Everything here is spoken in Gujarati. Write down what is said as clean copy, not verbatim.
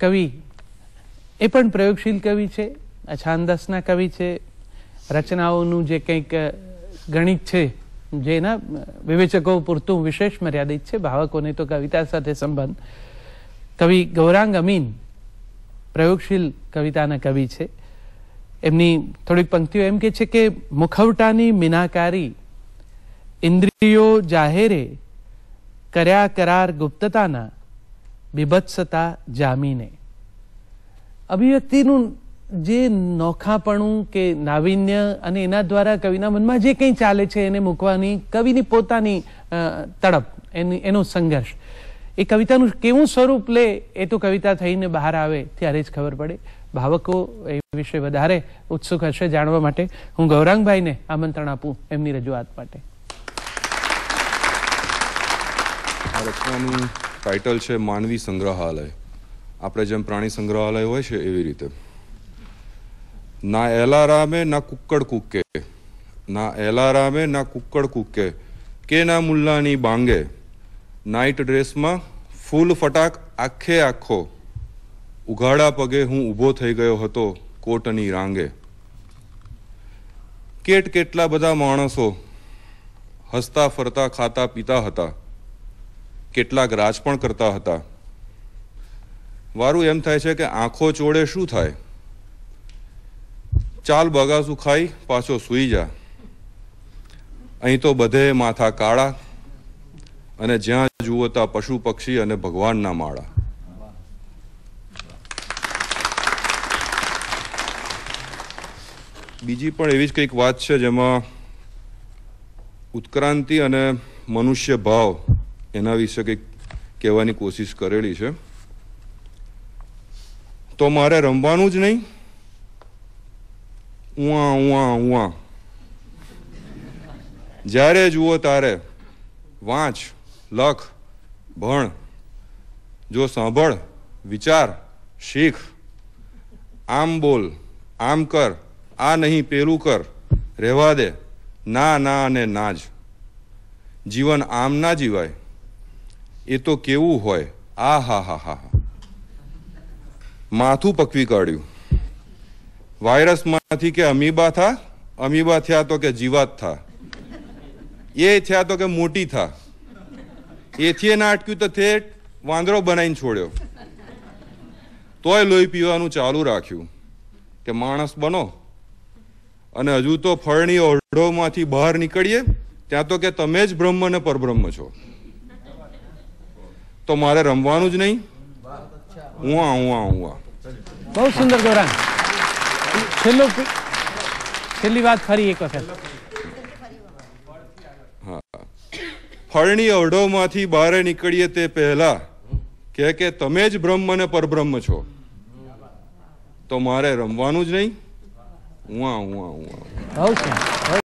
કવિ એ પણ પ્રયોગશીલ કવિ છે, છાંદસના કવિ છે, રચનાઓનું જે કંઈક ગણિત છે જેના વિવેચકો પૂરતું વિશેષ મર્યાદિત છે, ભાવકોને તો કવિતા સાથે સંબંધ. કવિ ગૌરાંગ અમીન પ્રયોગશીલ કવિતાના કવિ છે. એમની થોડીક પંક્તિઓ એમ કે છે કે મુખવટાની મીનાકારી ઇન્દ્રિયો જાહેરે કર્યા કરાર ગુપ્તતાના બીભત્સતા જામીને. અભિવ્યક્તિનું જે નોખાપણું કે નાવીન્ય અને એના દ્વારા કવિના મનમાં જે કંઈ ચાલે છે એને મૂકવાની કવિની પોતાની તડપ, એનો સંઘર્ષ, એ કવિતાનું કેવું સ્વરૂપ લે એ તો કવિતા થઈને બહાર આવે ત્યારે જ ખબર પડે. ભાવકો એ વિશે વધારે ઉત્સુક હશે જાણવા માટે. હું ગૌરાંગભાઈને આમંત્રણ આપું એમની રજૂઆત માટે. આ રચનાનું ટાઇટલ છે માનવી સંગ્રહાલય. આપણે જેમ પ્રાણી સંગ્રહાલય હોય છે એવી રીતે. ના એલારામે ના કુક્કડ કૂકે, ના એલારામે ના કુક્કડ કૂકે, કે ના મુલ્લાની બાંગે, નાઇટ ડ્રેસમાં ફૂલ ફટાક આખે આખો, ઉઘાડા પગે હું ઊભો થઈ ગયો હતો કોટની રાંગે. કેટલા બધા માણસો હસતા ફરતા ખાતા પીતા હતા, કેટલાક રાજ પણ કરતા હતા. વારું એમ થાય છે કે આંખો ચોળે શું થાય, ચાલ બગાસું ખાઈ પાછો સૂઈ જા. અહીં તો બધે માથા કાળા અને જ્યાં જુઓ ત્યાં પશુ પક્ષી અને ભગવાનના માળા. બીજી પણ એવી જ કંઈક વાત છે જેમાં ઉત્ક્રાંતિ અને મનુષ્ય ભાવ એના વિશે કંઈક કહેવાની કોશિશ કરેલી છે. તો મારે રમવાનું જ નહીં, ઉઆ ઉઆ ઉઆ, જ્યારે જુઓ તારે વાંચ લખ ભણ, જો સાંભળ વિચાર શીખ, આમ બોલ આમ કર, આ નહીં પેલું કર, રહેવા દે ના ના અને ના જ. જીવન આમ ના જીવાય, એ તો કેવું હોય આ હા હા હા હા. માથું પકવી કાઢ્યું. વાયરસમાંથી કે અમીબા થા, અમીબા થયા તો કે જીવાત થા, એ થયા તો કે મોટી થા, એથી ના અટક્યું તો તે વાંદરો બનાવીને છોડ્યો. તોય લોહી પીવાનું ચાલુ રાખ્યું કે માણસ બનો. અને હજુ તો ફળની ઓરડોમાંથી બહાર નીકળીએ ત્યાં તો કે તમે જ બ્રહ્મ ને પરબ્રહ્મ છો. તો મારે રમવાનું જ નહીં, ઉઆ ઉઆ ઉઆ. બહુ સુંદર ગૌરાંગ. છેલ્લી વાત ફરી એક વખત. હા, ફળની ઓરડોમાંથી બહાર નીકળીએ તે પહેલા કે તમે જ બ્રહ્મ ને પરબ્રહ્મ છો. તો મારે રમવાનું જ નહીં, ઉઆ ઉઆ ઉઆ. બહુ